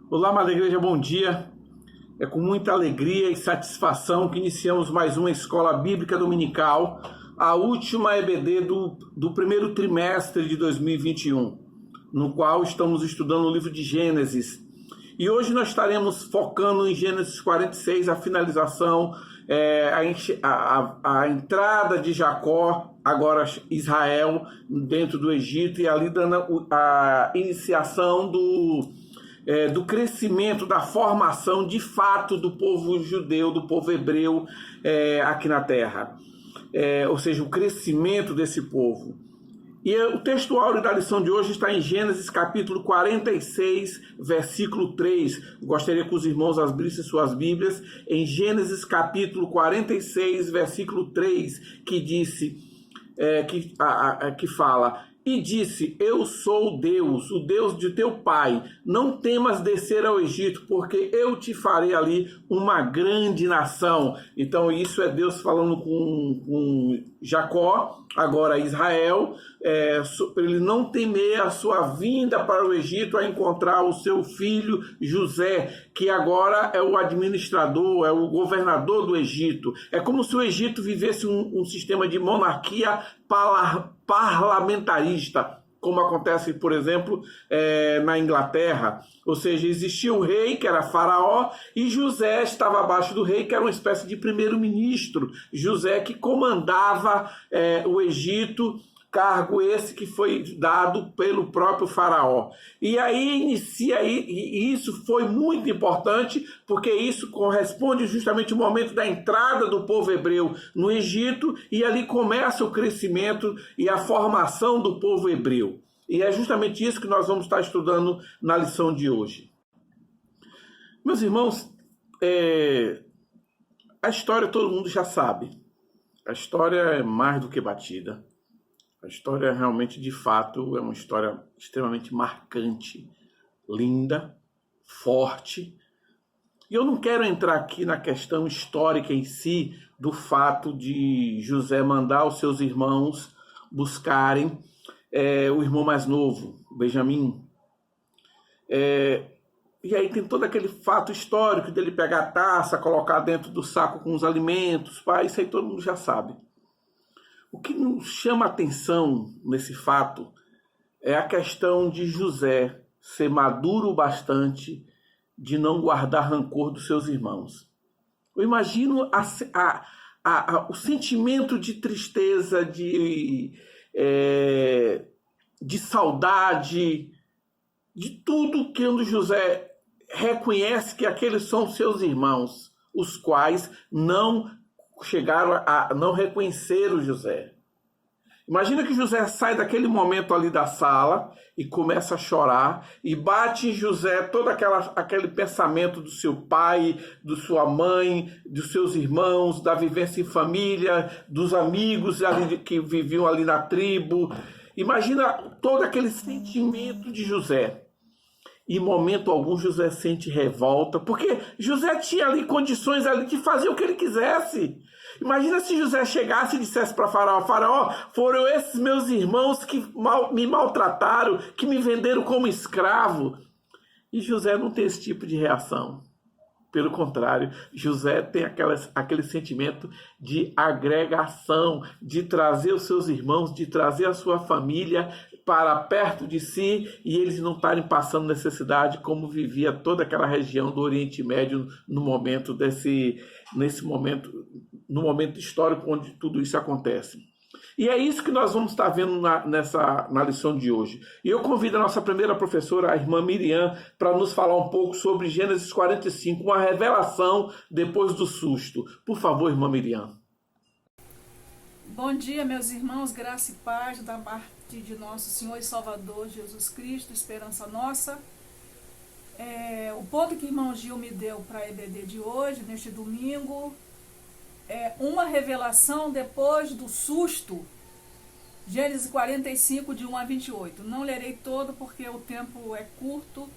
Olá, amada igreja, bom dia. É com muita alegria e satisfação que iniciamos mais uma escola bíblica dominical, a última EBD do primeiro trimestre de 2021, no qual estamos estudando o livro de Gênesis. E hoje nós estaremos focando em Gênesis 46, a finalização, a entrada de Jacó, agora Israel, dentro do Egito, e ali dando a iniciação do crescimento, da formação de fato do povo judeu, do povo hebreu aqui na terra. Ou seja, o crescimento desse povo. E o texto áureo da lição de hoje está em Gênesis capítulo 46, versículo 3. Gostaria que os irmãos abrissem suas Bíblias em Gênesis capítulo 46, versículo 3, que fala: E disse, eu sou Deus, o Deus de teu pai, não temas descer ao Egito, porque eu te farei ali uma grande nação. Então isso é Deus falando com Jacó, agora Israel, para ele não temer a sua vinda para o Egito a encontrar o seu filho José, que agora é o administrador, é o governador do Egito. É como se o Egito vivesse um sistema de monarquia parlamentarista, como acontece, por exemplo, na Inglaterra. Ou seja, existia o rei, que era Faraó, e José estava abaixo do rei, que era uma espécie de primeiro-ministro. José que comandava o Egito, cargo esse que foi dado pelo próprio Faraó. E aí inicia, e isso foi muito importante, porque isso corresponde justamente ao momento da entrada do povo hebreu no Egito, e ali começa o crescimento e a formação do povo hebreu. E é justamente isso que nós vamos estar estudando na lição de hoje. Meus irmãos, a história todo mundo já sabe. A história é mais do que batida. A história realmente, de fato, é uma história extremamente marcante, linda, forte. E eu não quero entrar aqui na questão histórica em si, do fato de José mandar os seus irmãos buscarem o irmão mais novo, Benjamim. E aí tem todo aquele fato histórico dele pegar a taça, colocar dentro do saco com os alimentos, isso aí todo mundo já sabe. O que nos chama a atenção nesse fato é a questão de José ser maduro o bastante de não guardar rancor dos seus irmãos. Eu imagino o sentimento de tristeza, de saudade, de tudo que José reconhece que aqueles são seus irmãos, os quais não não reconheceram José. Imagina que José sai daquele momento ali da sala e começa a chorar, e bate em José todo aquele pensamento do seu pai, de sua mãe, dos seus irmãos, da vivência em família, dos amigos ali que viviam ali na tribo. Imagina todo aquele sentimento de José. E em momento algum José sente revolta, porque José tinha ali condições ali de fazer o que ele quisesse. Imagina se José chegasse e dissesse para Faraó: Faraó, foram esses meus irmãos que me maltrataram, que me venderam como escravo. E José não tem esse tipo de reação. Pelo contrário, José tem aquele sentimento de agregação, de trazer os seus irmãos, de trazer a sua família para perto de si, e eles não estarem passando necessidade, como vivia toda aquela região do Oriente Médio no momento histórico onde tudo isso acontece. E é isso que nós vamos estar vendo na lição de hoje. E eu convido a nossa primeira professora, a irmã Miriam, para nos falar um pouco sobre Gênesis 45, uma revelação depois do susto. Por favor, irmã Miriam. Bom dia, meus irmãos, graça e paz da parte de nosso Senhor e Salvador Jesus Cristo, esperança nossa. O ponto que o irmão Gil me deu para a EBD de hoje, neste domingo, é uma revelação depois do susto. Gênesis 45, de 1 a 28. Não lerei todo porque o tempo é curto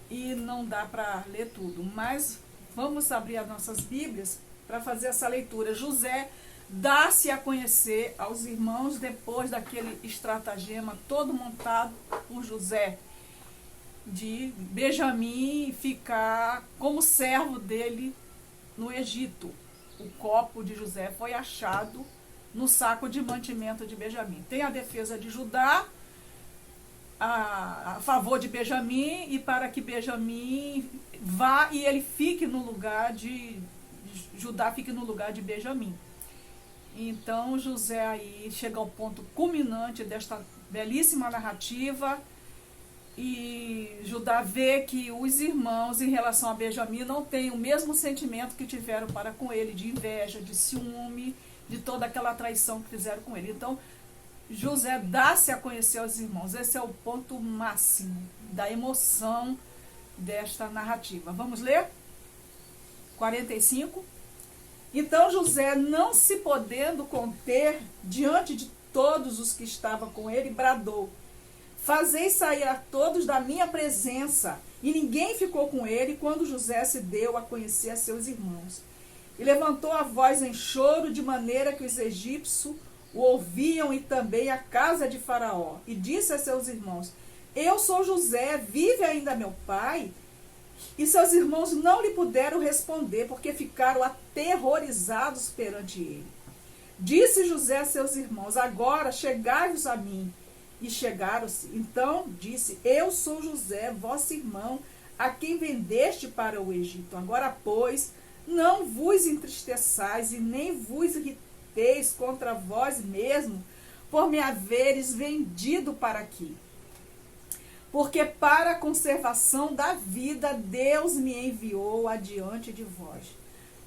e não dá para ler tudo, mas vamos abrir as nossas Bíblias para fazer essa leitura. José dá-se a conhecer aos irmãos depois daquele estratagema todo montado por José. de Benjamim ficar como servo dele no Egito. O copo de José foi achado no saco de mantimento de Benjamim. Tem a defesa de Judá a favor de Benjamim e para que Benjamim vá e ele fique no lugar de Judá, fique no lugar de Benjamim. Então José aí chega ao ponto culminante desta belíssima narrativa e Judá vê que os irmãos em relação a Benjamim não têm o mesmo sentimento que tiveram para com ele, de inveja, de ciúme, de toda aquela traição que fizeram com ele. Então José dá-se a conhecer aos irmãos. Esse é o ponto máximo da emoção desta narrativa. Vamos ler? 45. Então José, não se podendo conter diante de todos os que estavam com ele, bradou: fazei sair a todos da minha presença. E ninguém ficou com ele quando José se deu a conhecer a seus irmãos. E levantou a voz em choro, de maneira que os egípcios o ouviam e também a casa de Faraó. E disse a seus irmãos: eu sou José, vive ainda meu pai? E seus irmãos não lhe puderam responder, porque ficaram aterrorizados perante ele. Disse José a seus irmãos: agora chegai-vos a mim. E chegaram-se. Então disse: eu sou José, vosso irmão, a quem vendeste para o Egito. Agora, pois, não vos entristeçais e nem vos irriteis contra vós mesmo, por me haveres vendido para aqui. Porque para a conservação da vida Deus me enviou adiante de vós.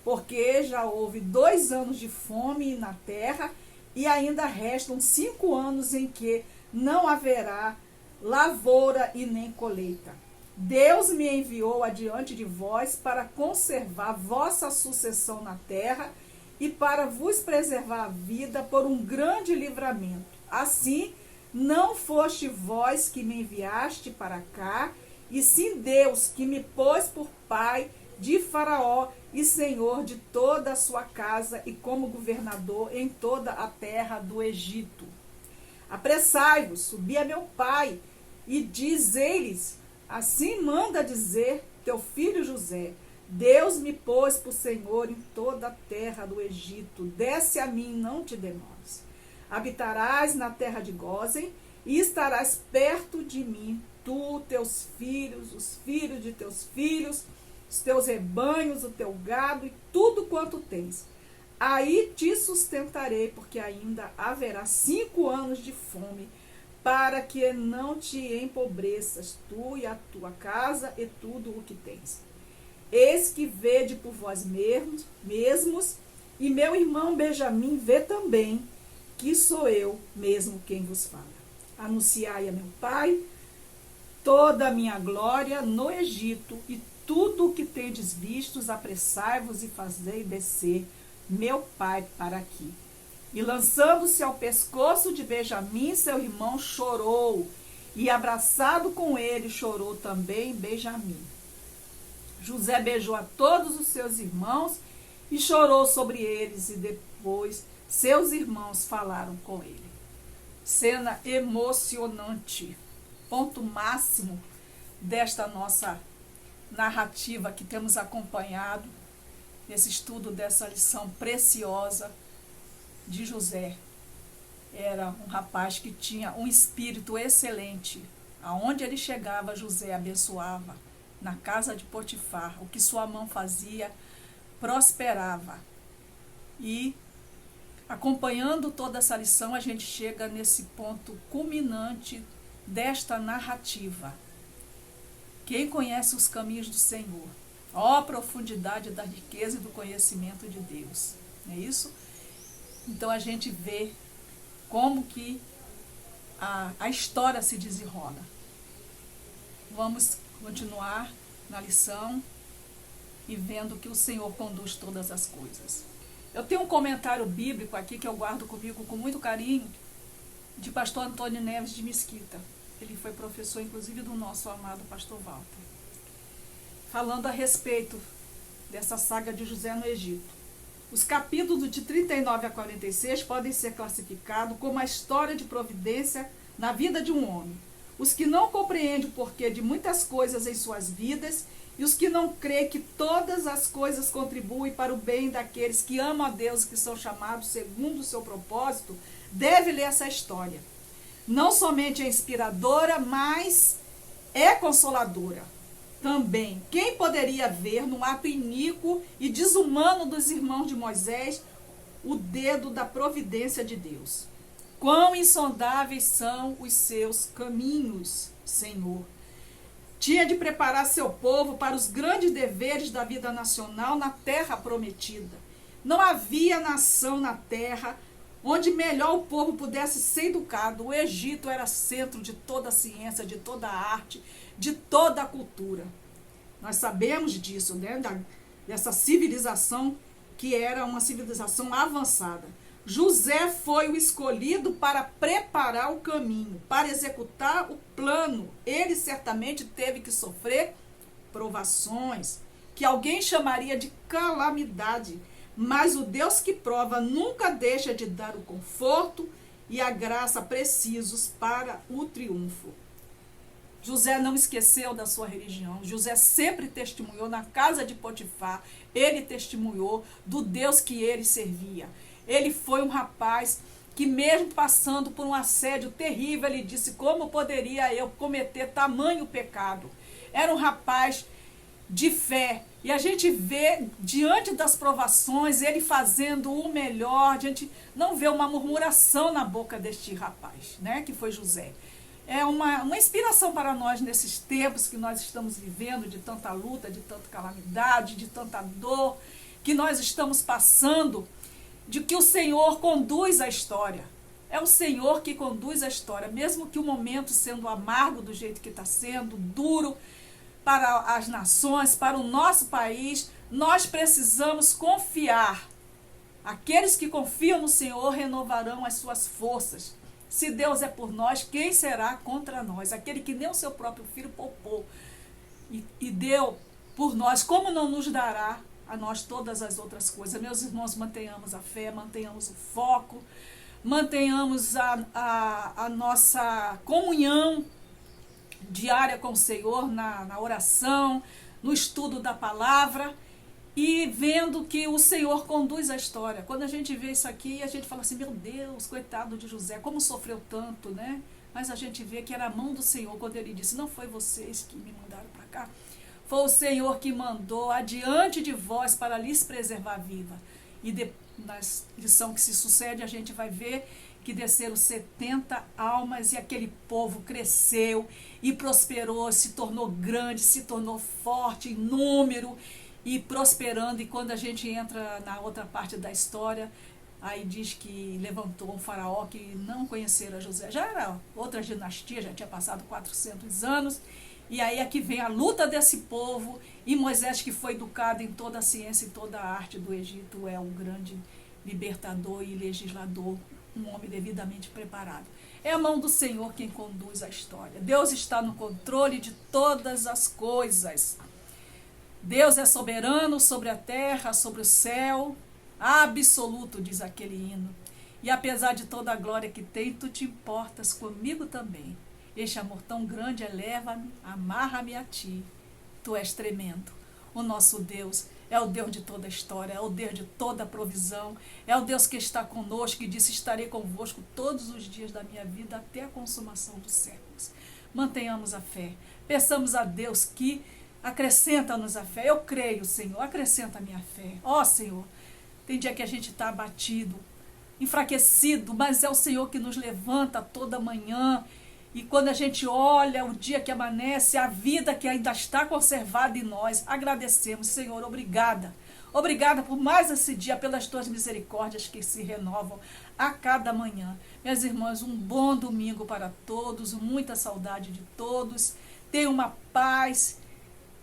Porque já houve 2 anos de fome na terra, e ainda restam 5 anos em que não haverá lavoura e nem colheita. Deus me enviou adiante de vós para conservar vossa sucessão na terra e para vos preservar a vida por um grande livramento. Assim, não foste vós que me enviaste para cá, e sim Deus que me pôs por pai de Faraó e senhor de toda a sua casa e como governador em toda a terra do Egito. Apressai-vos, subi a meu pai, e diz-lhes: assim manda dizer teu filho José: Deus me pôs por senhor em toda a terra do Egito. Desce a mim, não te demores. Habitarás na terra de Gósen, e estarás perto de mim, tu, teus filhos, os filhos de teus filhos, os teus rebanhos, o teu gado e tudo quanto tens. Aí te sustentarei, porque ainda haverá 5 anos de fome, para que não te empobreças, tu e a tua casa e tudo o que tens. Eis que vede por vós mesmos, e meu irmão Benjamim vê também, que sou eu mesmo quem vos fala. Anunciai a meu pai toda a minha glória no Egito, e tudo o que tendes vistos, apressai-vos e fazei descer meu pai para aqui. E lançando-se ao pescoço de Benjamim, seu irmão chorou, e abraçado com ele chorou também Benjamim. José beijou a todos os seus irmãos e chorou sobre eles, e depois seus irmãos falaram com ele. Cena emocionante, ponto máximo desta nossa narrativa que temos acompanhado, nesse estudo dessa lição preciosa de José. Era um rapaz que tinha um espírito excelente. Aonde ele chegava, José abençoava. Na casa de Potifar, o que sua mão fazia, prosperava. E, acompanhando toda essa lição, a gente chega nesse ponto culminante desta narrativa. Quem conhece os caminhos do Senhor? Ó profundidade da riqueza e do conhecimento de Deus. Não é isso? Então a gente vê como que a história se desenrola. Vamos continuar na lição e vendo que o Senhor conduz todas as coisas. Eu tenho um comentário bíblico aqui que eu guardo comigo com muito carinho, de pastor Antônio Neves de Mesquita. Ele foi professor, inclusive, do nosso amado pastor Walter. Falando a respeito dessa saga de José no Egito. Os capítulos de 39 a 46 podem ser classificados como a história de providência na vida de um homem. os que não compreendem o porquê de muitas coisas em suas vidas e os que não creem que todas as coisas contribuem para o bem daqueles que amam a Deus e que são chamados segundo o seu propósito, deve ler essa história. Não somente é inspiradora, mas é consoladora também. Quem poderia ver no ato iníquo e desumano dos irmãos de Moisés o dedo da providência de Deus? Quão insondáveis são os seus caminhos, Senhor. Tinha de preparar seu povo para os grandes deveres da vida nacional na terra prometida. Não havia nação na terra onde melhor o povo pudesse ser educado. O Egito era centro de toda a ciência, de toda a arte, de toda a cultura. Nós sabemos disso, né? Dessa civilização que era uma civilização avançada. José foi o escolhido para preparar o caminho, para executar o plano. Ele certamente teve que sofrer provações, que alguém chamaria de calamidade, mas o Deus que prova nunca deixa de dar o conforto e a graça precisos para o triunfo. José não esqueceu da sua religião. José sempre testemunhou na casa de Potifar. Ele testemunhou do Deus que ele servia. Ele foi um rapaz que, mesmo passando por um assédio terrível, ele disse: como poderia eu cometer tamanho pecado? Era um rapaz de fé. E a gente vê, diante das provações, ele fazendo o melhor. A gente não vê uma murmuração na boca deste rapaz, né, que foi José. É uma inspiração para nós nesses tempos que nós estamos vivendo, de tanta luta, de tanta calamidade, de tanta dor que nós estamos passando, de que o Senhor conduz a história. É o Senhor que conduz a história, mesmo que o momento sendo amargo do jeito que está sendo, duro para as nações, para o nosso país, nós precisamos confiar. Aqueles que confiam no Senhor renovarão as suas forças. Se Deus é por nós, quem será contra nós? Aquele que nem o seu próprio filho poupou e deu por nós, como não nos dará a nós todas as outras coisas? Meus irmãos, mantenhamos a fé, mantenhamos o foco, mantenhamos a nossa comunhão diária com o Senhor, na oração, no estudo da palavra, e vendo que o Senhor conduz a história. Quando a gente vê isso aqui, a gente fala assim: meu Deus, coitado de José, como sofreu tanto, né? Mas a gente vê que era a mão do Senhor, quando ele disse: não foi vocês que me mandaram para cá, foi o Senhor que mandou adiante de vós para lhes preservar a vida. E na lição que se sucede, a gente vai ver que desceram 70 almas e aquele povo cresceu e prosperou, se tornou grande, se tornou forte em número e prosperando. E quando a gente entra na outra parte da história, aí diz que levantou um faraó que não conhecera José. Já era outra dinastia, já tinha passado 400 anos. E aí aqui vem a luta desse povo, e Moisés, que foi educado em toda a ciência e toda a arte do Egito, é um grande libertador e legislador, um homem devidamente preparado. É a mão do Senhor quem conduz a história. Deus está no controle de todas as coisas. Deus é soberano sobre a terra, sobre o céu, absoluto, diz aquele hino. E apesar de toda a glória que tem, tu te importas comigo também. Este amor tão grande eleva-me, amarra-me a ti. Tu és tremendo. O nosso Deus é o Deus de toda a história, é o Deus de toda a provisão, é o Deus que está conosco e disse: estarei convosco todos os dias da minha vida até a consumação dos séculos. Mantenhamos a fé, peçamos a Deus que acrescenta-nos a fé. Eu creio, Senhor, acrescenta a minha fé. Ó Senhor, tem dia que a gente está abatido, enfraquecido, mas é o Senhor que nos levanta toda manhã. E quando a gente olha o dia que amanhece, a vida que ainda está conservada em nós, agradecemos. Senhor, obrigada. Obrigada por mais esse dia, pelas tuas misericórdias que se renovam a cada manhã. Minhas irmãs, um bom domingo para todos, muita saudade de todos. Tenha uma paz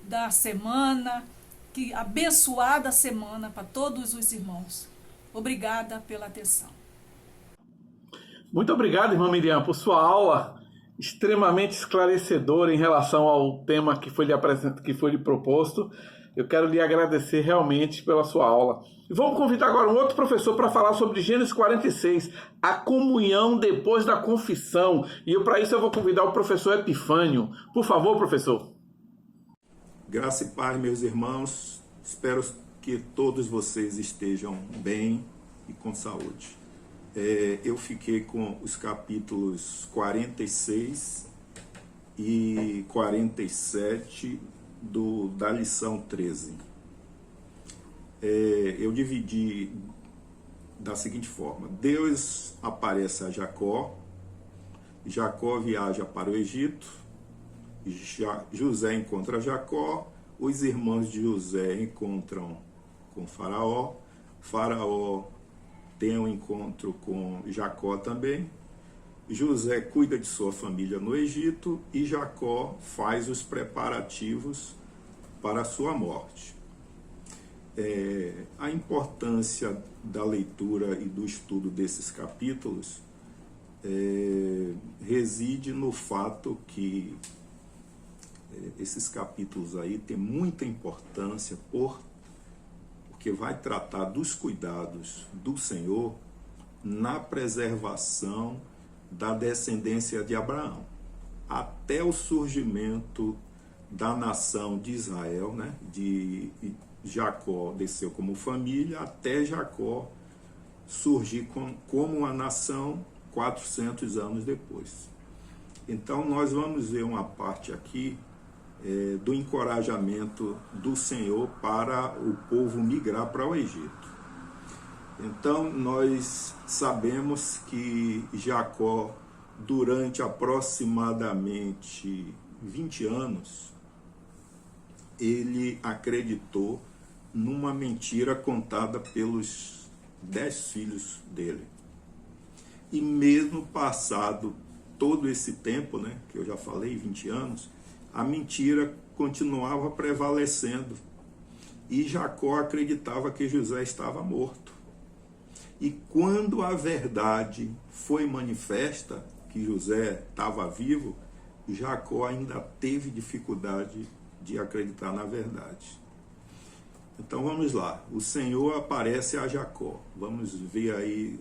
da semana, que abençoada semana para todos os irmãos. Obrigada pela atenção. Muito obrigado, irmã Miriam, por sua aula extremamente esclarecedor em relação ao tema que foi lhe apresentado, que foi lhe proposto. Eu quero lhe agradecer realmente pela sua aula. E vamos convidar agora um outro professor para falar sobre Gênesis 46, a comunhão depois da confissão. E para isso eu vou convidar o professor Epifânio. Por favor, professor. Graça e paz, meus irmãos. Espero que todos vocês estejam bem e com saúde. Eu fiquei com os capítulos 46 e 47 da lição 13. Eu dividi da seguinte forma: Deus aparece a Jacó, Jacó viaja para o Egito, José encontra Jacó, os irmãos de José encontram com Faraó, Faraó tem um encontro com Jacó também, José cuida de sua família no Egito e Jacó faz os preparativos para a sua morte. A importância da leitura e do estudo desses capítulos reside no fato que esses capítulos aí têm muita importância porque vai tratar dos cuidados do Senhor na preservação da descendência de Abraão, até o surgimento da nação de Israel, né? De Jacó desceu como família, até Jacó surgir como uma nação 400 anos depois. Então nós vamos ver uma parte aqui do encorajamento do Senhor para o povo migrar para o Egito. Então nós sabemos que Jacó, durante aproximadamente 20 anos, ele acreditou numa mentira contada pelos 10 filhos dele. E mesmo passado todo esse tempo, né, que eu já falei, 20 anos, a mentira continuava prevalecendo. E Jacó acreditava que José estava morto. E quando a verdade foi manifesta, que José estava vivo, Jacó ainda teve dificuldade de acreditar na verdade. Então vamos lá. O Senhor aparece a Jacó. Vamos ver aí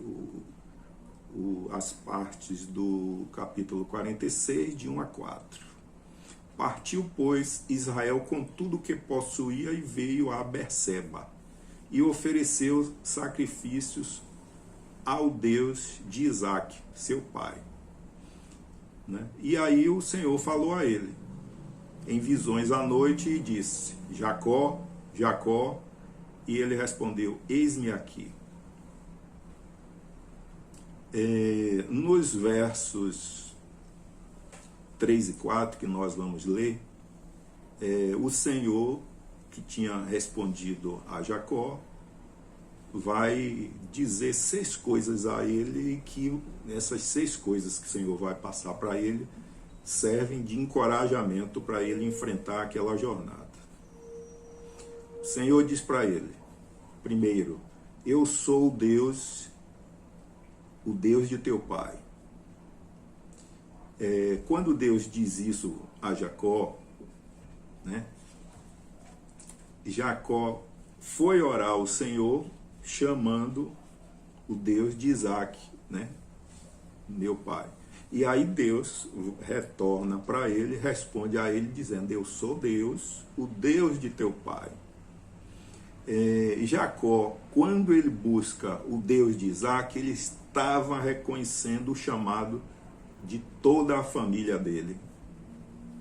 as partes do capítulo 46, de 1 a 4. Partiu, pois, Israel com tudo o que possuía e veio a Berseba, e ofereceu sacrifícios ao Deus de Isaque, seu pai. E aí o Senhor falou a ele, em visões à noite, e disse: Jacó, Jacó, e ele respondeu: eis-me aqui. Nos versos 3 e 4, que nós vamos ler, o Senhor, que tinha respondido a Jacó, vai dizer 6 coisas a ele, e que essas 6 coisas que o Senhor vai passar para ele servem de encorajamento para ele enfrentar aquela jornada. O Senhor diz para ele, primeiro: eu sou o Deus de teu pai. Quando Deus diz isso a Jacó, né, Jacó foi orar ao Senhor chamando o Deus de Isaque, né, meu pai. E aí Deus retorna para ele, responde a ele dizendo: eu sou Deus, o Deus de teu pai. Jacó, quando ele busca o Deus de Isaque, ele estava reconhecendo o chamado de toda a família dele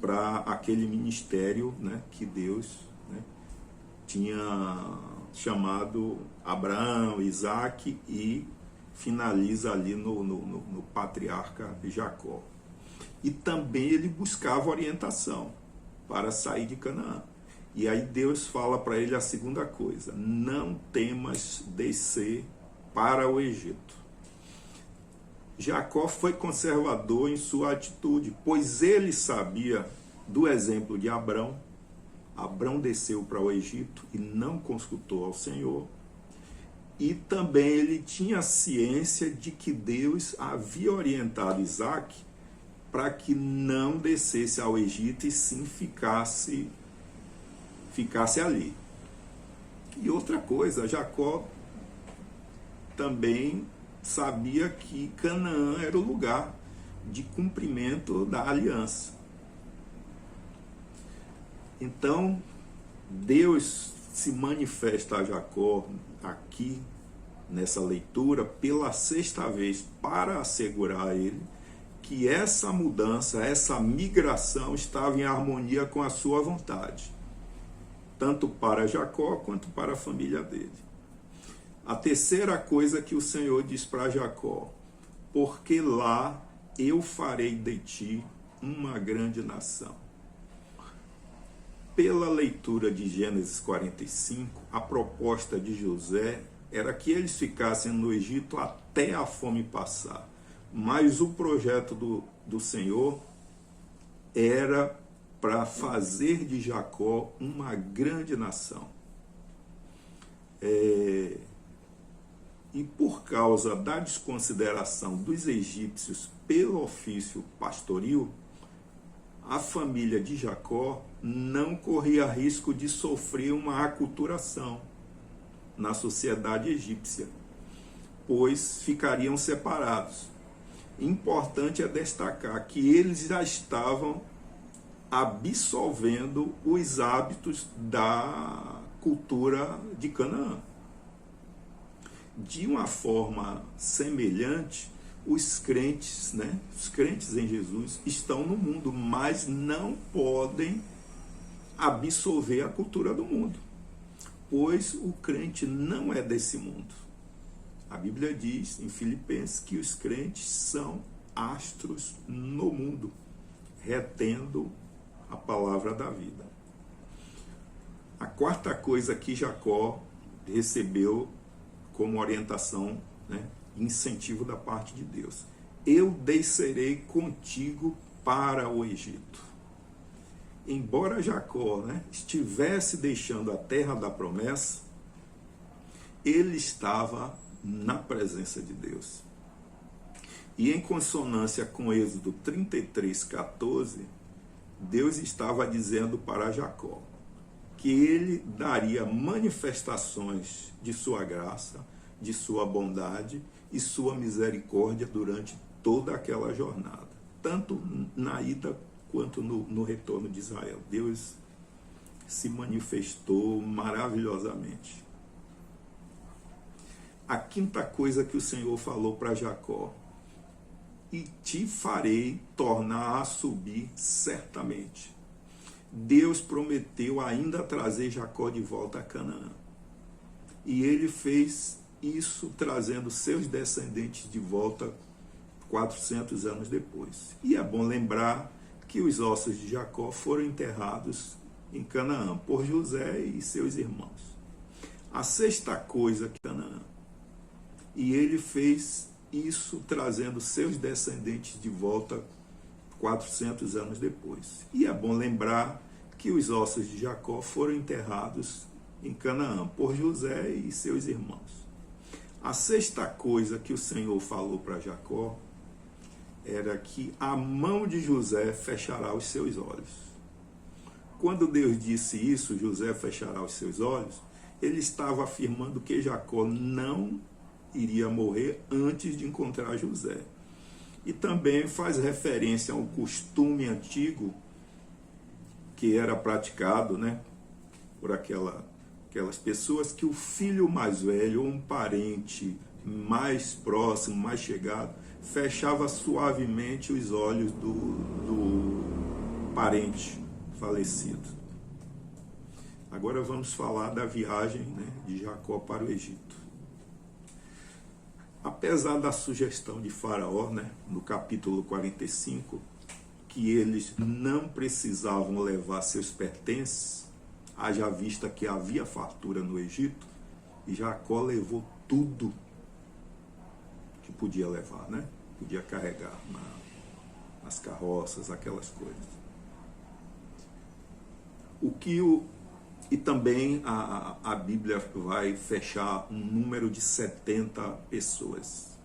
para aquele ministério, né, que Deus, né, tinha chamado Abraão, Isaque, e finaliza ali no patriarca Jacó. E também ele buscava orientação para sair de Canaã. E aí Deus fala para ele a segunda coisa: não temas descer para o Egito. Jacó foi conservador em sua atitude, pois ele sabia do exemplo de Abrão. Abrão desceu para o Egito e não consultou ao Senhor. E também ele tinha ciência de que Deus havia orientado Isaque para que não descesse ao Egito e sim ficasse ali. E outra coisa, Jacó também sabia que Canaã era o lugar de cumprimento da aliança. Então, Deus se manifesta a Jacó aqui, nessa leitura, pela sexta vez, para assegurar a ele que essa mudança, essa migração estava em harmonia com a sua vontade, tanto para Jacó quanto para a família dele. A terceira coisa que o Senhor diz para Jacó: porque lá eu farei de ti uma grande nação. Pela leitura de Gênesis 45, a proposta de José era que eles ficassem no Egito até a fome passar. Mas o projeto do Senhor era para fazer de Jacó uma grande nação. E por causa da desconsideração dos egípcios pelo ofício pastoril, a família de Jacó não corria risco de sofrer uma aculturação na sociedade egípcia, pois ficariam separados. Importante é destacar que eles já estavam absorvendo os hábitos da cultura de Canaã. De uma forma semelhante, os crentes em Jesus estão no mundo, mas não podem absorver a cultura do mundo, pois o crente não é desse mundo. A Bíblia diz em Filipenses que os crentes são astros no mundo, retendo a palavra da vida. A quarta coisa que Jacó recebeu como orientação, incentivo da parte de Deus: eu descerei contigo para o Egito. Embora Jacó estivesse deixando a terra da promessa, ele estava na presença de Deus. E em consonância com Êxodo 33:14, Deus estava dizendo para Jacó que ele daria manifestações de sua graça, de sua bondade e sua misericórdia durante toda aquela jornada, tanto na ida quanto no retorno de Israel. Deus se manifestou maravilhosamente. A quinta coisa que o Senhor falou para Jacó: e te farei tornar a subir certamente. Deus prometeu ainda trazer Jacó de volta a Canaã. E ele fez isso trazendo seus descendentes de volta 400 anos depois. E é bom lembrar que os ossos de Jacó foram enterrados em Canaã por José e seus irmãos. A sexta coisa que Canaã. E ele fez isso trazendo seus descendentes de volta 400 anos depois. E é bom lembrar que os ossos de Jacó foram enterrados em Canaã por José e seus irmãos. A sexta coisa que o Senhor falou para Jacó era que a mão de José fechará os seus olhos. Quando Deus disse isso, José fechará os seus olhos, ele estava afirmando que Jacó não iria morrer antes de encontrar José. E também faz referência a um costume antigo que era praticado por aquelas pessoas, que o filho mais velho, ou um parente mais próximo, mais chegado, fechava suavemente os olhos do parente falecido. Agora vamos falar da viagem de Jacó para o Egito. Apesar da sugestão de Faraó, no capítulo 45, que eles não precisavam levar seus pertences, haja vista que havia fartura no Egito, e Jacó levou tudo que podia levar, podia carregar nas carroças, aquelas coisas. E também a Bíblia vai fechar um número de 70 pessoas.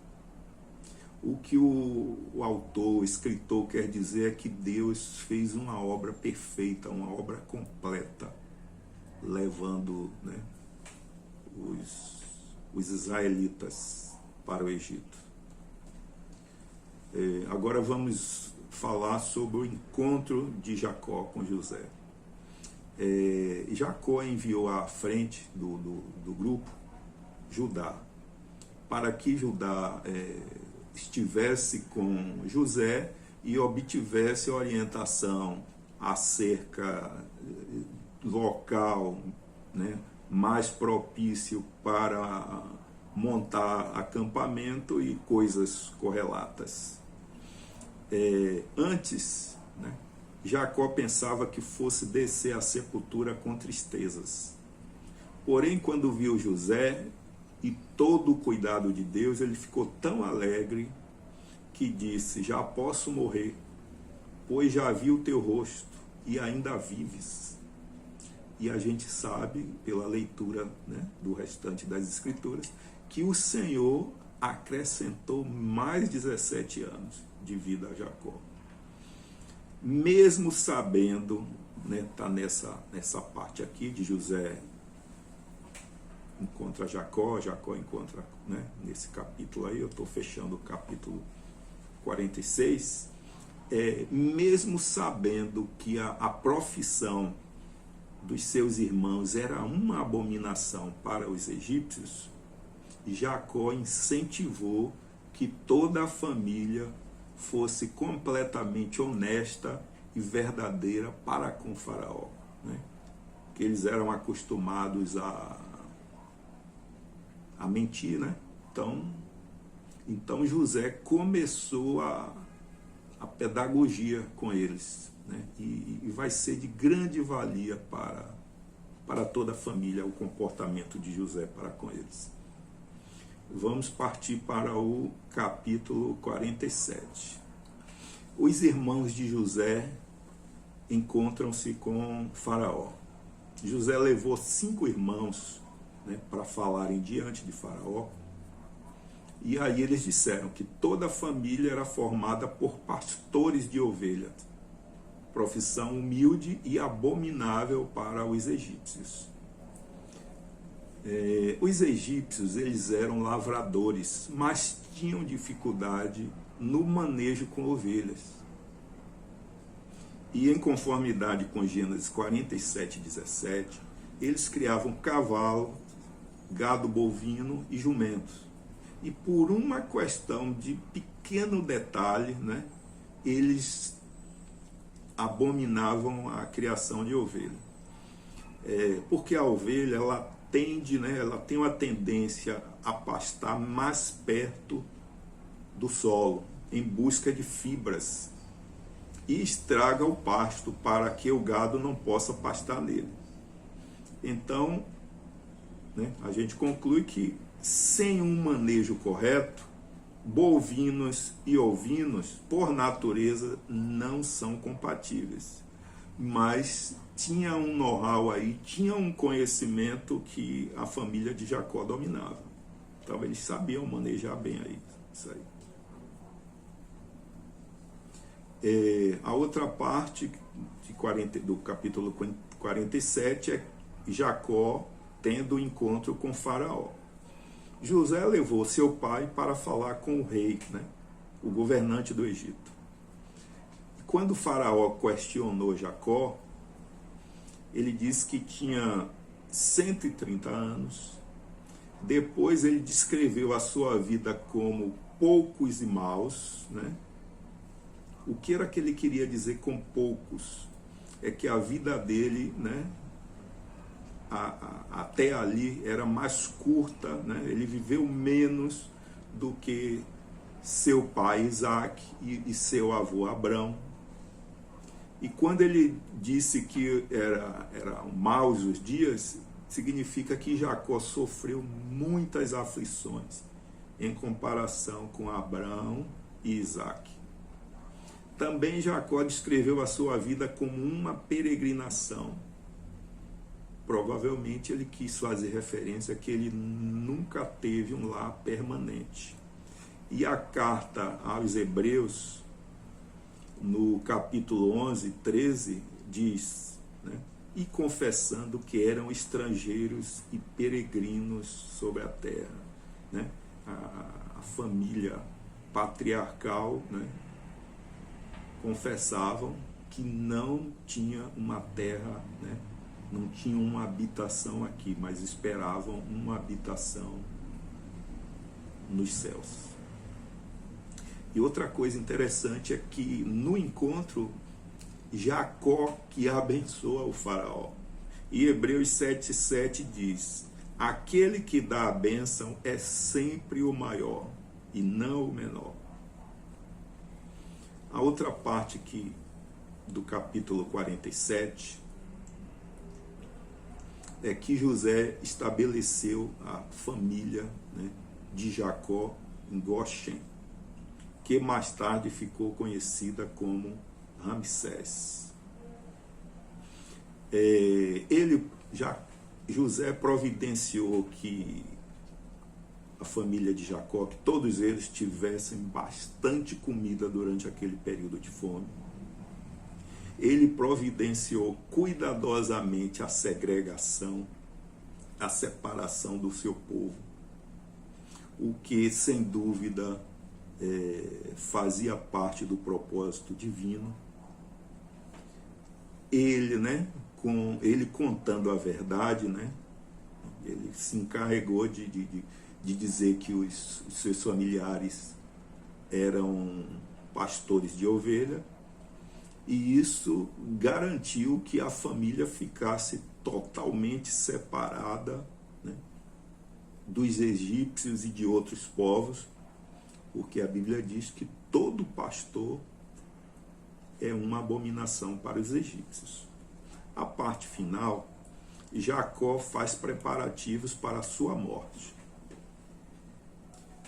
O que o autor, o escritor quer dizer é que Deus fez uma obra perfeita, uma obra completa, levando, né, os israelitas para o Egito. Agora vamos falar sobre o encontro de Jacó com José. Jacó enviou à frente do grupo Judá, para que Judá estivesse com José e obtivesse orientação acerca local, né, mais propício para montar acampamento e coisas correlatas. Antes, né, Jacó pensava que fosse descer à sepultura com tristezas. Porém, quando viu José e todo o cuidado de Deus, ele ficou tão alegre que disse: já posso morrer, pois já vi o teu rosto e ainda vives. E a gente sabe, pela leitura, né, do restante das Escrituras, que o Senhor acrescentou mais 17 anos de vida a Jacó. Mesmo sabendo, né, tá nessa parte aqui de José encontra Jacó, Jacó encontra, né, nesse capítulo aí, eu estou fechando o capítulo 46, mesmo sabendo que a profissão dos seus irmãos era uma abominação para os egípcios, Jacó incentivou que toda a família fosse completamente honesta e verdadeira para com Faraó, né? Que eles eram acostumados a mentir, né? Então José começou a pedagogia com eles, né? E vai ser de grande valia para toda a família o comportamento de José para com eles. Vamos partir para o capítulo 47. Os irmãos de José encontram-se com Faraó. José levou 5 irmãos, né, para falarem diante de Faraó. E aí eles disseram que toda a família era formada por pastores de ovelhas, profissão humilde e abominável para os egípcios. Os egípcios, eles eram lavradores, mas tinham dificuldade no manejo com ovelhas. E em conformidade com Gênesis 47:17, eles criavam cavalo, gado bovino e jumentos. E por uma questão de pequeno detalhe, né, eles abominavam a criação de ovelha. Porque a ovelha, ela tem uma tendência a pastar mais perto do solo, em busca de fibras, e estraga o pasto para que o gado não possa pastar nele. Então, né, a gente conclui que sem um manejo correto, bovinos e ovinos, por natureza, não são compatíveis. Mas tinha um know-how aí, tinha um conhecimento que a família de Jacó dominava. Então eles sabiam manejar bem aí, isso aí. A outra parte do capítulo 47 é Jacó tendo o encontro com Faraó. José levou seu pai para falar com o rei, né, o governante do Egito. Quando Faraó questionou Jacó, ele disse que tinha 130 anos. Depois ele descreveu a sua vida como poucos e maus, né? O que era que ele queria dizer com poucos? É que a vida dele, né, até ali era mais curta, né? Ele viveu menos do que seu pai Isaac e seu avô Abrão. E quando ele disse que eram maus os dias, significa que Jacó sofreu muitas aflições em comparação com Abrão e Isaac. Também Jacó descreveu a sua vida como uma peregrinação. Provavelmente ele quis fazer referência a que ele nunca teve um lar permanente. E a carta aos Hebreus, no capítulo 11, 13, diz, né, e confessando que eram estrangeiros e peregrinos sobre a terra. Né? A família patriarcal, né, confessavam que não tinha uma terra, né, não tinha uma habitação aqui, mas esperavam uma habitação nos céus. E outra coisa interessante é que no encontro, Jacó que abençoa o faraó. E Hebreus 7,7 diz, aquele que dá a bênção é sempre o maior e não o menor. A outra parte do capítulo 47 é que José estabeleceu a família, né, de Jacó em Goshen, que mais tarde ficou conhecida como Ramsés. José providenciou que a família de Jacó, que todos eles tivessem bastante comida durante aquele período de fome. Ele providenciou cuidadosamente a segregação, a separação do seu povo, o que, sem dúvida, fazia parte do propósito divino. Ele, né, ele contando a verdade, né, ele se encarregou de dizer que os seus familiares eram pastores de ovelha, e isso garantiu que a família ficasse totalmente separada, né, dos egípcios e de outros povos, porque a Bíblia diz que todo pastor é uma abominação para os egípcios. A parte final, Jacó faz preparativos para a sua morte.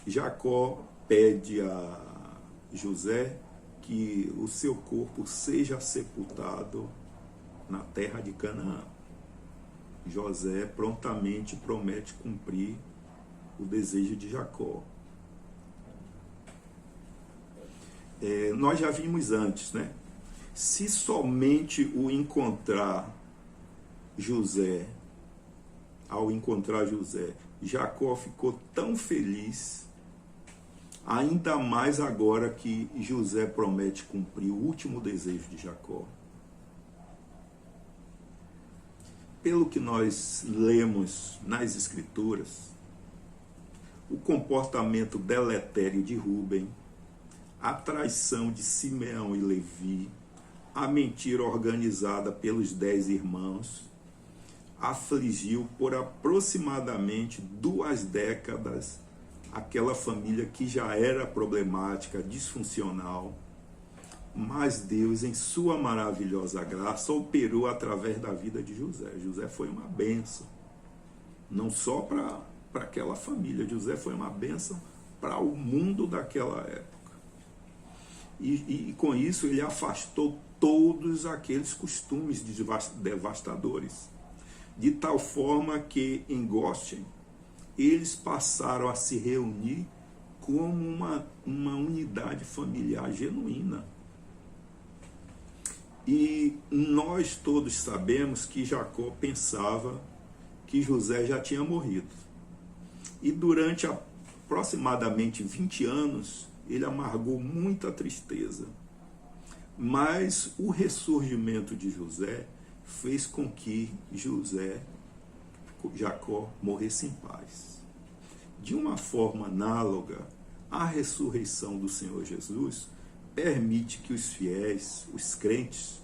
Jacó pede a José que o seu corpo seja sepultado na terra de Canaã. José prontamente promete cumprir o desejo de Jacó. Nós já vimos antes, né? Se somente ao encontrar José, Jacó ficou tão feliz, ainda mais agora que José promete cumprir o último desejo de Jacó. Pelo que nós lemos nas Escrituras, o comportamento deletério de Rúben, a traição de Simeão e Levi, a mentira organizada pelos 10 irmãos, afligiu por aproximadamente 2 décadas aquela família que já era problemática, disfuncional, mas Deus, em sua maravilhosa graça, operou através da vida de José. José foi uma bênção, não só para aquela família, José foi uma bênção para o mundo daquela época. E com isso ele afastou todos aqueles costumes devastadores, de tal forma que em Goshen eles passaram a se reunir como uma unidade familiar genuína. E nós todos sabemos que Jacó pensava que José já tinha morrido. E durante aproximadamente 20 anos, ele amargou muita tristeza. Mas o ressurgimento de José fez com que Jacó morresse em paz. De uma forma análoga, a ressurreição do Senhor Jesus permite que os fiéis, os crentes,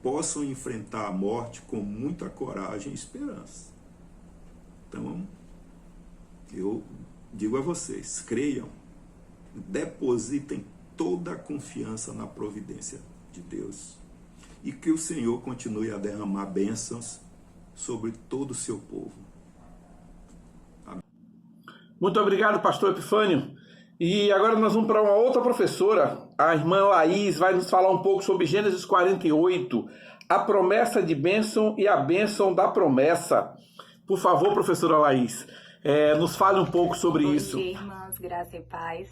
possam enfrentar a morte com muita coragem e esperança. Então, eu digo a vocês, creiam, depositem toda a confiança na providência de Deus e que o Senhor continue a derramar bênçãos sobre todo o seu povo. Amém. Muito obrigado, pastor Epifânio. E agora nós vamos para uma outra professora, a irmã Laís, vai nos falar um pouco sobre Gênesis 48, a promessa de bênção e a bênção da promessa. Por favor, professora Laís, nos fale um pouco sobre isso. Bom dia, irmãos, graça e paz.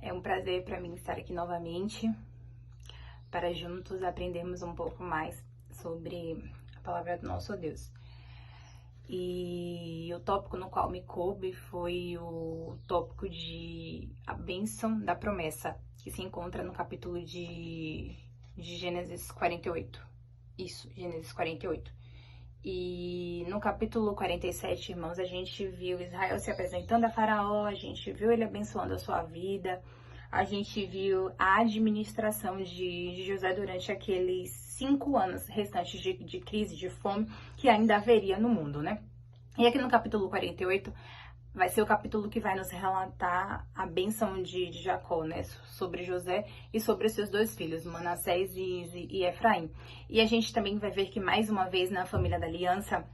É um prazer para mim estar aqui novamente, para juntos aprendermos um pouco mais sobre a palavra do nosso Deus. E o tópico no qual me coube foi o tópico de a bênção da promessa, que se encontra no capítulo de Gênesis 48. Isso, Gênesis 48. E no capítulo 47, irmãos, a gente viu Israel se apresentando a Faraó, a gente viu ele abençoando a sua vida, a gente viu a administração de José durante aqueles 5 anos restantes de crise, de fome, que ainda haveria no mundo, né? E aqui no capítulo 48, vai ser o capítulo que vai nos relatar a bênção de Jacó, né? Sobre José e sobre os seus 2 filhos, Manassés e Efraim. E a gente também vai ver que, mais uma vez, na família da aliança,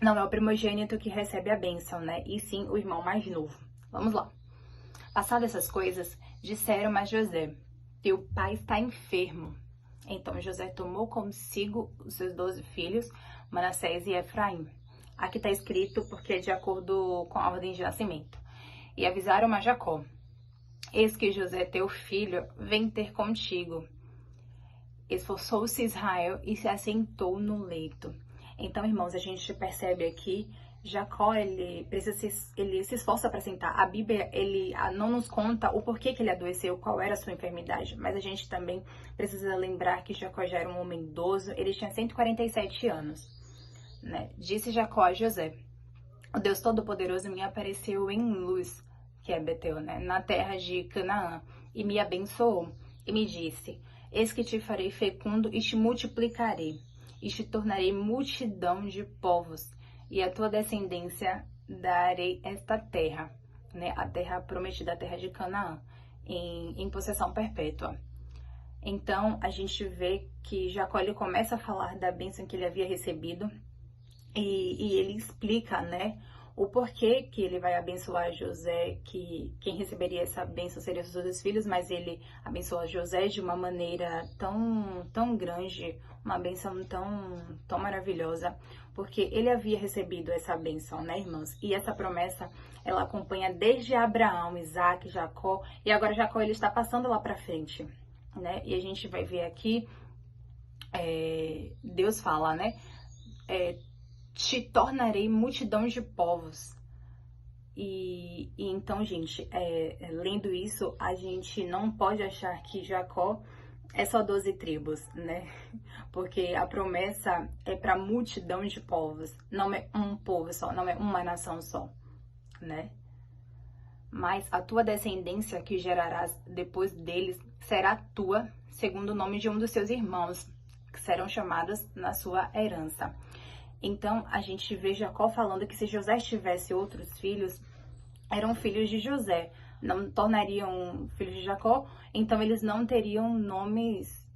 não é o primogênito que recebe a bênção, né? E sim o irmão mais novo. Vamos lá. Passadas essas coisas, disseram a José: teu pai está enfermo. Então José tomou consigo os seus 12 filhos, Manassés e Efraim. Aqui está escrito porque é de acordo com a ordem de nascimento. E avisaram a Jacó: eis que José, teu filho, vem ter contigo. Esforçou-se Israel e se assentou no leito. Então, irmãos, a gente percebe aqui, Jacó, ele se esforça para sentar. A Bíblia, não nos conta o porquê que ele adoeceu, qual era a sua enfermidade. Mas a gente também precisa lembrar que Jacó já era um homem idoso, ele tinha 147 anos. Né? Disse Jacó a José: o Deus Todo-Poderoso me apareceu em Luz, que é Betel, né? Na terra de Canaã, e me abençoou, e me disse: eis que te farei fecundo e te multiplicarei, e te tornarei multidão de povos, e a tua descendência darei esta terra, né? A terra prometida, a terra de Canaã, em possessão perpétua. Então, a gente vê que Jacó, ele começa a falar da bênção que ele havia recebido, e ele explica, né, o porquê que ele vai abençoar José, que quem receberia essa bênção seria os 2 filhos, mas ele abençoa José de uma maneira tão grande, uma bênção tão maravilhosa, porque ele havia recebido essa bênção, né, irmãos? E essa promessa, ela acompanha desde Abraão, Isaac, Jacó, e agora Jacó, ele está passando lá para frente, né? E a gente vai ver aqui, Deus fala, né, te tornarei multidão de povos. E então, gente, lendo isso, a gente não pode achar que Jacó é só 12 tribos, né? Porque a promessa é para multidão de povos, não é um povo só, não é uma nação só, né? Mas a tua descendência que gerarás depois deles será tua, segundo o nome de um dos seus irmãos, que serão chamados na sua herança. Então, a gente vê Jacó falando que se José tivesse outros filhos, eram filhos de José, não tornariam filhos de Jacó, então eles não teriam nomes,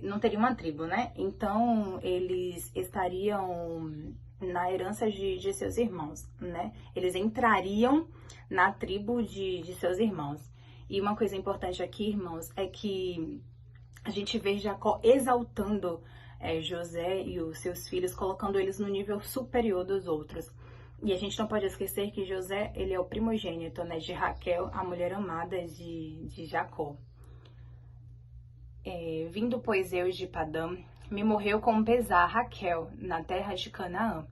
não teriam uma tribo, né? Então, eles estariam na herança de seus irmãos, né? Eles entrariam na tribo de seus irmãos. E uma coisa importante aqui, irmãos, é que a gente vê Jacó exaltando José e os seus filhos, colocando eles no nível superior dos outros. E a gente não pode esquecer que José, ele é o primogênito, né, de Raquel, a mulher amada de Jacó. Vindo, pois, eu de Padã, me morreu com pesar Raquel, na terra de Canaã.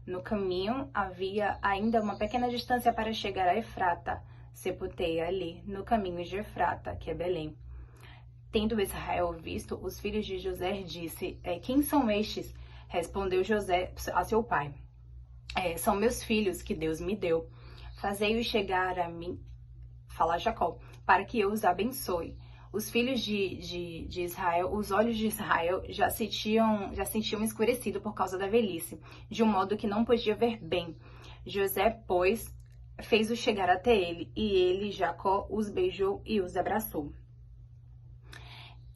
No caminho havia ainda uma pequena distância para chegar a Efrata. Sepultei ali, no caminho de Efrata, que é Belém. Tendo Israel visto os filhos de José, disse: quem são estes? Respondeu José a seu pai: são meus filhos que Deus me deu. Fazei-os chegar a mim, fala Jacó, para que eu os abençoe. Os filhos de Israel, os olhos de Israel já sentiam escurecido por causa da velhice, de um modo que não podia ver bem. José, pois, fez-os chegar até ele, e ele, Jacó, os beijou e os abraçou.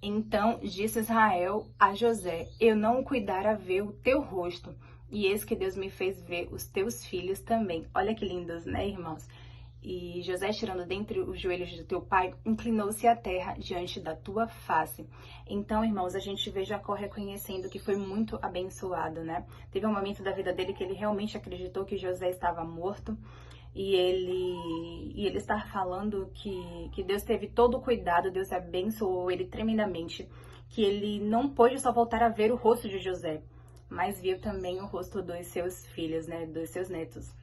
Então disse Israel a José: eu não cuidara ver o teu rosto, e eis que Deus me fez ver os teus filhos também. Olha que lindos, né, irmãos? E José, tirando dentre os joelhos do teu pai, inclinou-se à terra diante da tua face. Então, irmãos, a gente vê Jacó reconhecendo que foi muito abençoado, né? Teve um momento da vida dele que ele realmente acreditou que José estava morto. e ele está falando que Deus teve todo o cuidado, Deus abençoou ele tremendamente, que ele não pôde só voltar a ver o rosto de José, mas viu também o rosto dos seus filhos, né, dos seus netos.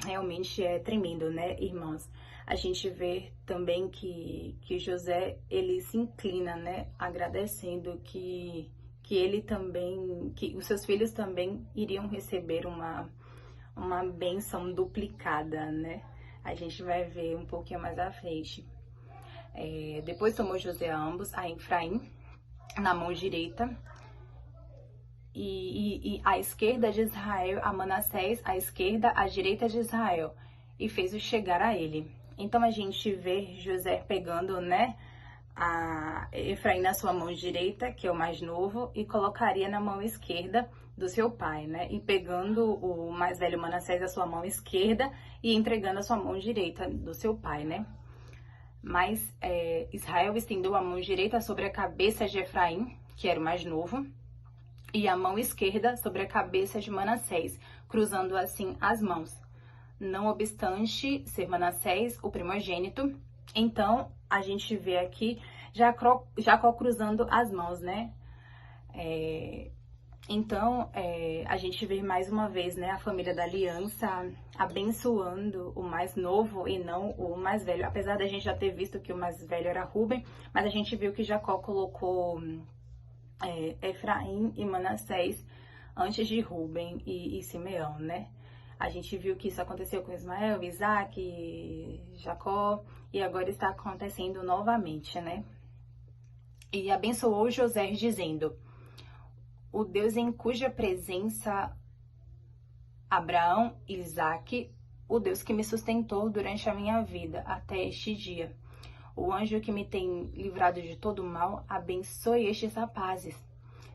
Realmente é tremendo, né, irmãos? A gente vê também que José, ele se inclina, né, agradecendo que ele também, que os seus filhos também iriam receber uma bênção duplicada, né? A gente vai ver um pouquinho mais à frente. Depois tomou José ambos, a Efraim, na mão direita, e à esquerda de Israel, a Manassés, à esquerda, à direita de Israel, e fez-o chegar a ele. Então a gente vê José pegando, né, a Efraim na sua mão direita, que é o mais novo, e colocaria na mão esquerda do seu pai, né? E pegando o mais velho Manassés à sua mão esquerda e entregando a sua mão direita do seu pai, né? Mas Israel estendeu a mão direita sobre a cabeça de Efraim, que era o mais novo, e a mão esquerda sobre a cabeça de Manassés, cruzando assim as mãos. Não obstante ser Manassés o primogênito, então a gente vê aqui Jacó cruzando as mãos, né? Então a gente vê mais uma vez, né, a família da aliança abençoando o mais novo e não o mais velho. Apesar da gente já ter visto que o mais velho era Rúben, mas a gente viu que Jacó colocou Efraim e Manassés antes de Rúben e Simeão, né? A gente viu que isso aconteceu com Ismael, Isaac, Jacó, e agora está acontecendo novamente, né? E abençoou José, dizendo: o Deus em cuja presença Abraão e Isaac, o Deus que me sustentou durante a minha vida até este dia, o anjo que me tem livrado de todo mal, abençoe estes rapazes.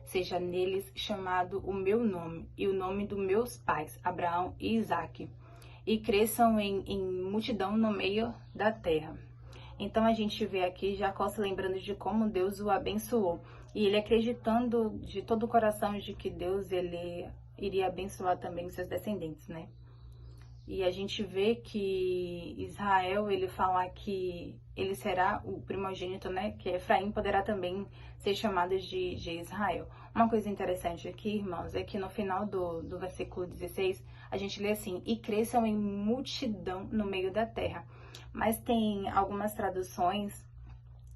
Seja neles chamado o meu nome e o nome dos meus pais, Abraão e Isaque, e cresçam em multidão no meio da terra. Então a gente vê aqui Jacó se lembrando de como Deus o abençoou, e ele acreditando de todo o coração de que Deus ele iria abençoar também os seus descendentes, né? E a gente vê que Israel, ele fala que ele será o primogênito, né? Que Efraim poderá também ser chamado de Israel. Uma coisa interessante aqui, irmãos, é que no final do versículo 16, a gente lê assim: e cresçam em multidão no meio da terra. Mas tem algumas traduções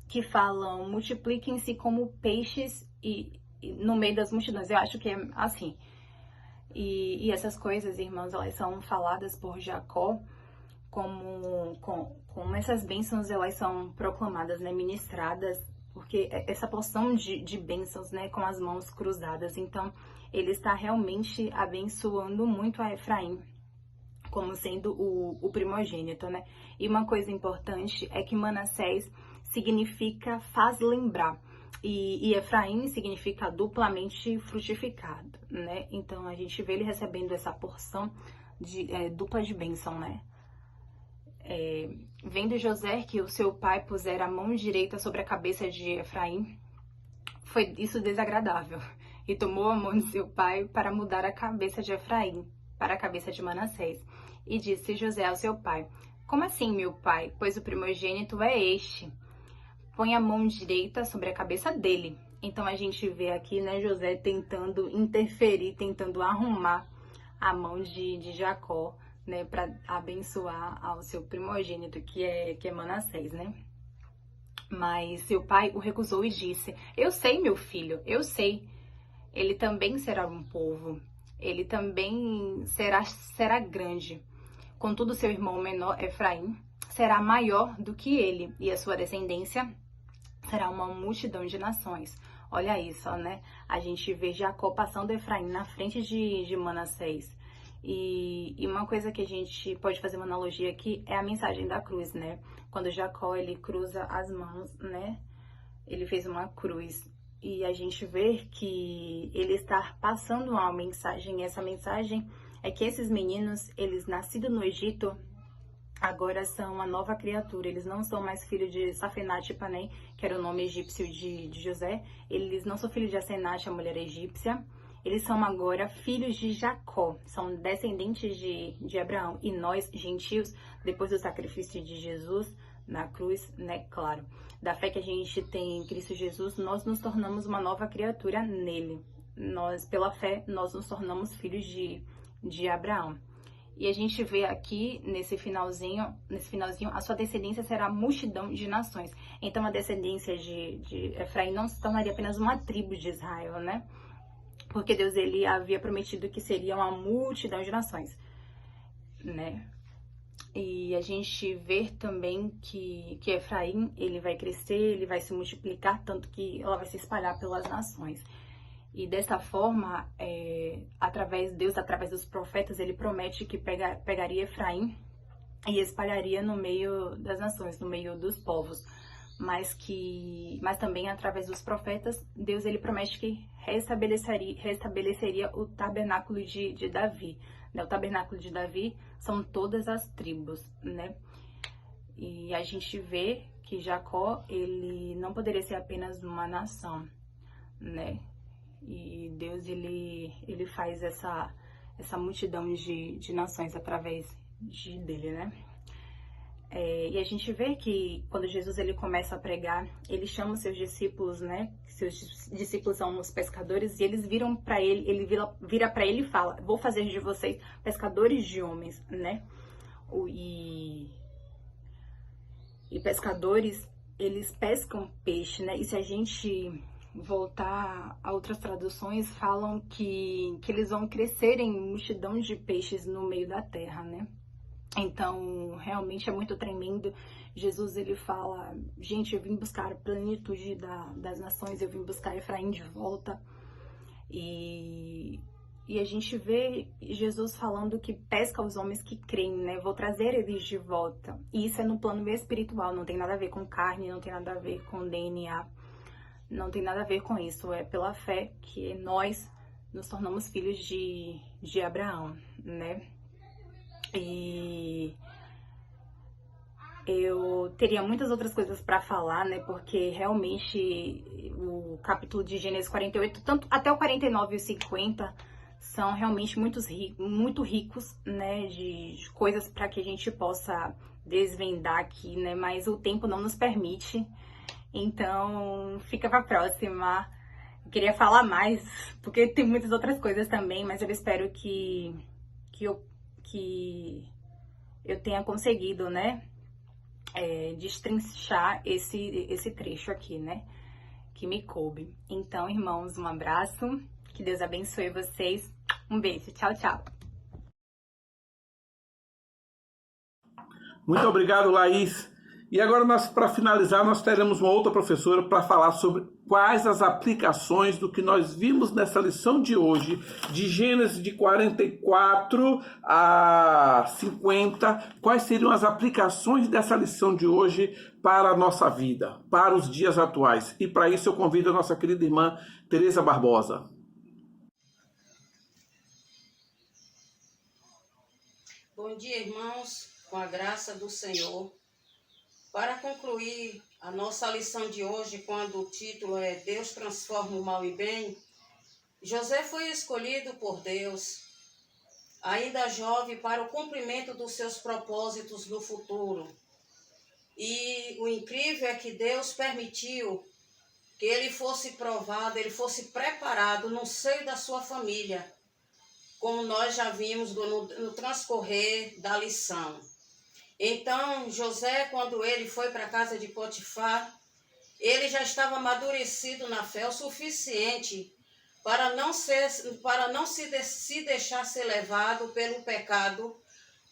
que falam: multipliquem-se como peixes e no meio das multidões. Eu acho que é assim. E essas coisas, irmãos, elas são faladas por Jacó como essas bênçãos, elas são proclamadas, né, ministradas, porque essa porção de bênçãos, né, com as mãos cruzadas. Então, ele está realmente abençoando muito a Efraim, como sendo o primogênito, né? E uma coisa importante é que Manassés significa faz lembrar. E Efraim significa duplamente frutificado, né? Então a gente vê ele recebendo essa porção dupla de bênção, né? Vendo José que o seu pai pusera a mão direita sobre a cabeça de Efraim, foi isso desagradável, e tomou a mão de seu pai para mudar a cabeça de Efraim para a cabeça de Manassés. E disse José ao seu pai: como assim, meu pai? Pois o primogênito é este. Põe a mão direita sobre a cabeça dele. Então a gente vê aqui, né, José tentando interferir, tentando arrumar a mão de Jacó, né, para abençoar ao seu primogênito, que é Manassés, né? Mas seu pai o recusou e disse: eu sei, meu filho, eu sei. Ele também será um povo. Ele também será grande. Contudo, seu irmão menor, Efraim, será maior do que ele, e a sua descendência será uma multidão de nações. Olha isso, né? A gente vê Jacó passando Efraim na frente de Manassés. E uma coisa que a gente pode fazer uma analogia aqui é a mensagem da cruz, né? Quando Jacó, ele cruza as mãos, né? Ele fez uma cruz. E a gente vê que ele está passando uma mensagem. E essa mensagem é que esses meninos, eles nascidos no Egito, agora são uma nova criatura. Eles não são mais filhos de Safenate Panem, que era o nome egípcio de José. Eles não são filhos de Asenate, a mulher egípcia. Eles são agora filhos de Jacó, são descendentes de Abraão. E nós, gentios, depois do sacrifício de Jesus na cruz, né, claro, da fé que a gente tem em Cristo Jesus, nós nos tornamos uma nova criatura nele. Nós, pela fé, nós nos tornamos filhos de Abraão. E a gente vê aqui, nesse finalzinho, a sua descendência será multidão de nações. Então, a descendência de Efraim não se tornaria apenas uma tribo de Israel, né? Porque Deus, ele havia prometido que seria uma multidão de nações, né? E a gente vê também que Efraim, ele vai crescer, ele vai se multiplicar, tanto que ela vai se espalhar pelas nações. E dessa forma, através dos profetas, ele promete que pegaria Efraim e espalharia no meio das nações, no meio dos povos. Mas também através dos profetas, Deus, ele promete que restabeleceria o tabernáculo de Davi. O tabernáculo de Davi são todas as tribos, né? E a gente vê que Jacó, ele não poderia ser apenas uma nação, né? E Deus, ele faz essa multidão de nações através dele, né? E a gente vê que quando Jesus, ele começa a pregar, ele chama os seus discípulos, né? Seus discípulos são os pescadores, e eles viram para ele vira para ele e fala: vou fazer de vocês pescadores de homens, né? E pescadores, eles pescam peixe, né? E se a gente voltar a outras traduções, falam que eles vão crescer em multidão de peixes no meio da terra, né? Então, realmente é muito tremendo. Jesus, ele fala: gente, eu vim buscar a plenitude das nações, eu vim buscar Efraim de volta. E a gente vê Jesus falando que pesca os homens que creem, né? Vou trazer eles de volta. E isso é no plano espiritual, não tem nada a ver com carne, não tem nada a ver com DNA, não tem nada a ver com isso. É pela fé que nós nos tornamos filhos de Abraão, né? E eu teria muitas outras coisas para falar, né? Porque realmente o capítulo de Gênesis 48, tanto até o 49 e o 50, são realmente muito ricos, né? De coisas para que a gente possa desvendar aqui, né? Mas o tempo não nos permite. Então, fica para a próxima. Eu queria falar mais, porque tem muitas outras coisas também, mas eu espero que eu tenha conseguido, né, destrinchar esse trecho aqui, né, que me coube. Então, irmãos, um abraço, que Deus abençoe vocês, um beijo, tchau, tchau. Muito obrigado, Laís. E agora, para finalizar, nós teremos uma outra professora para falar sobre quais as aplicações do que nós vimos nessa lição de hoje, de Gênesis de 44 a 50, quais seriam as aplicações dessa lição de hoje para a nossa vida, para os dias atuais. E para isso eu convido a nossa querida irmã Tereza Barbosa. Bom dia, irmãos, com a graça do Senhor. Para concluir a nossa lição de hoje, quando o título é Deus transforma o mal em bem, José foi escolhido por Deus, ainda jovem, para o cumprimento dos seus propósitos no futuro. E o incrível é que Deus permitiu que ele fosse provado, ele fosse preparado no seio da sua família, como nós já vimos no transcorrer da lição. Então, José, quando ele foi para a casa de Potifar, ele já estava amadurecido na fé o suficiente para não se deixar ser levado pelo pecado,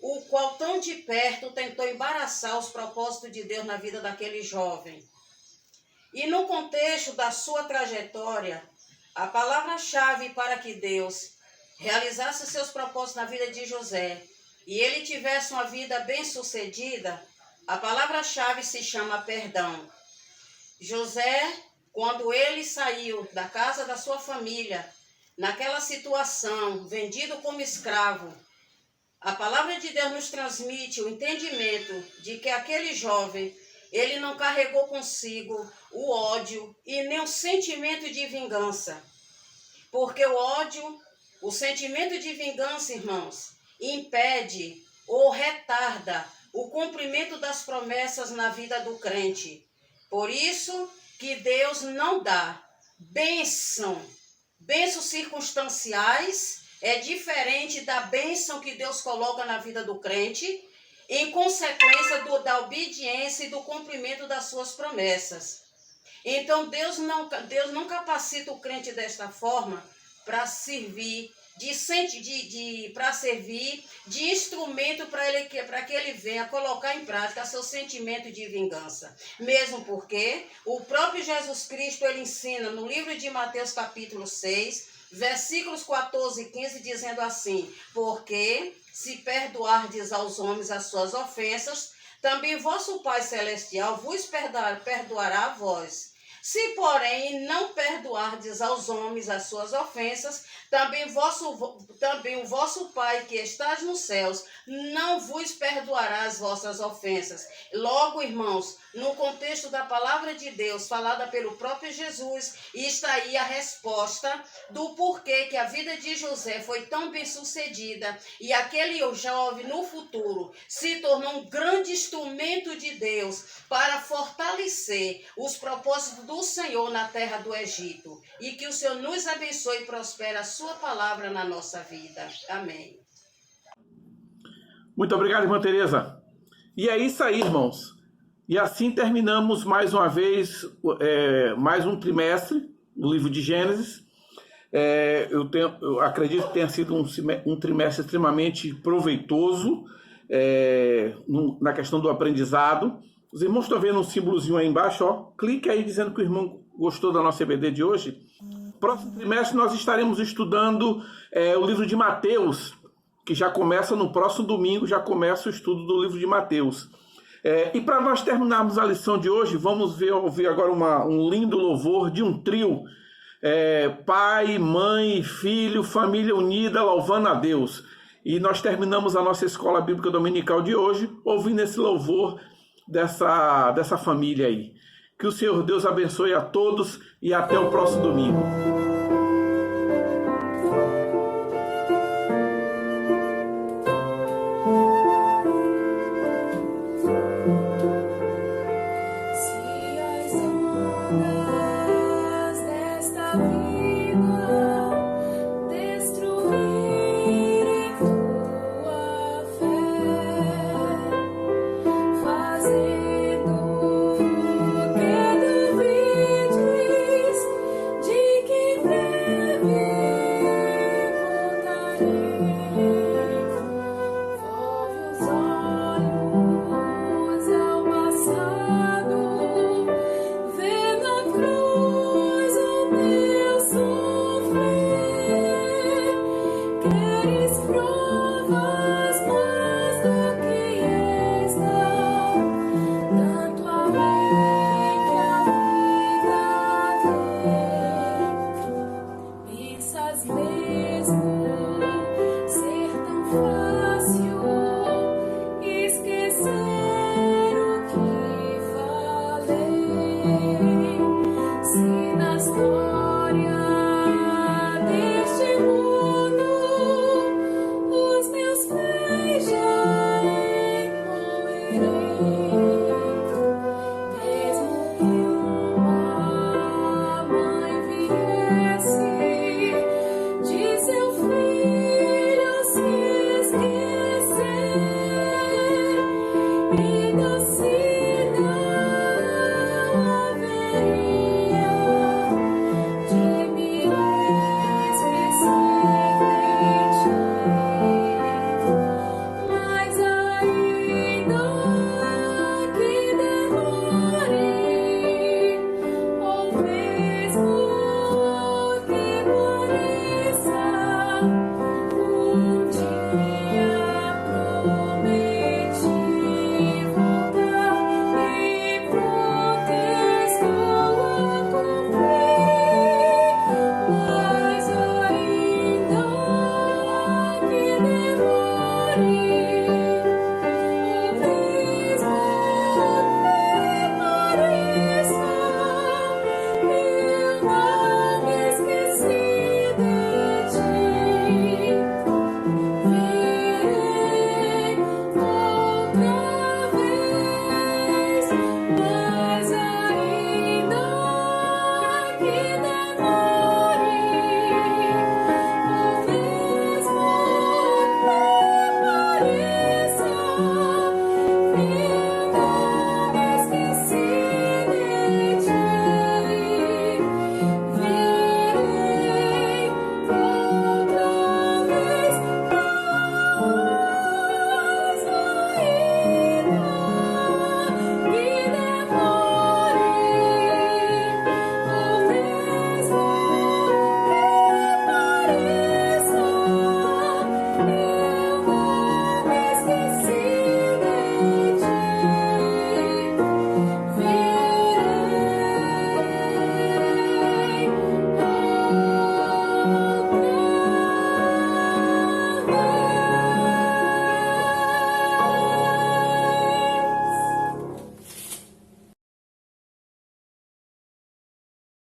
o qual tão de perto tentou embaraçar os propósitos de Deus na vida daquele jovem. E no contexto da sua trajetória, a palavra-chave para que Deus realizasse seus propósitos na vida de José e ele tivesse uma vida bem-sucedida, a palavra-chave se chama perdão. José, quando ele saiu da casa da sua família, naquela situação, vendido como escravo, a palavra de Deus nos transmite o entendimento de que aquele jovem, ele não carregou consigo o ódio e nem o sentimento de vingança. Porque o ódio, o sentimento de vingança, irmãos, impede ou retarda o cumprimento das promessas na vida do crente. Por isso que Deus não dá bênçãos circunstanciais, é diferente da bênção que Deus coloca na vida do crente, em consequência da obediência e do cumprimento das suas promessas. Então Deus não capacita o crente desta forma para servir de instrumento para que ele venha colocar em prática seu sentimento de vingança. Mesmo porque o próprio Jesus Cristo, ele ensina no livro de Mateus capítulo 6, versículos 14 e 15, dizendo assim: porque se perdoardes aos homens as suas ofensas, também vosso Pai Celestial vos perdoará a vós. Se, porém, não perdoardes aos homens as suas ofensas, também o vosso Pai que estás nos céus não vos perdoará as vossas ofensas. Logo, irmãos, no contexto da palavra de Deus, falada pelo próprio Jesus, está aí a resposta do porquê que a vida de José foi tão bem sucedida e aquele jovem no futuro se tornou um grande instrumento de Deus para fortalecer os propósitos do Senhor na terra do Egito. E que o Senhor nos abençoe e prospere a sua palavra na nossa vida. Amém. Muito obrigado, irmã Tereza. E é isso aí, irmãos. E assim terminamos mais uma vez, mais um trimestre do livro de Gênesis. Eu acredito que tenha sido um trimestre extremamente proveitoso na questão do aprendizado. Os irmãos estão vendo um símbolozinho aí embaixo, ó. Clique aí dizendo que o irmão gostou da nossa EBD de hoje. Próximo trimestre nós estaremos estudando o livro de Mateus, que já começa no próximo domingo, já começa o estudo do livro de Mateus. E para nós terminarmos a lição de hoje, vamos ouvir agora um lindo louvor de um trio. Pai, mãe, filho, família unida, louvando a Deus. E nós terminamos a nossa escola bíblica dominical de hoje, ouvindo esse louvor dessa família aí. Que o Senhor Deus abençoe a todos e até o próximo domingo.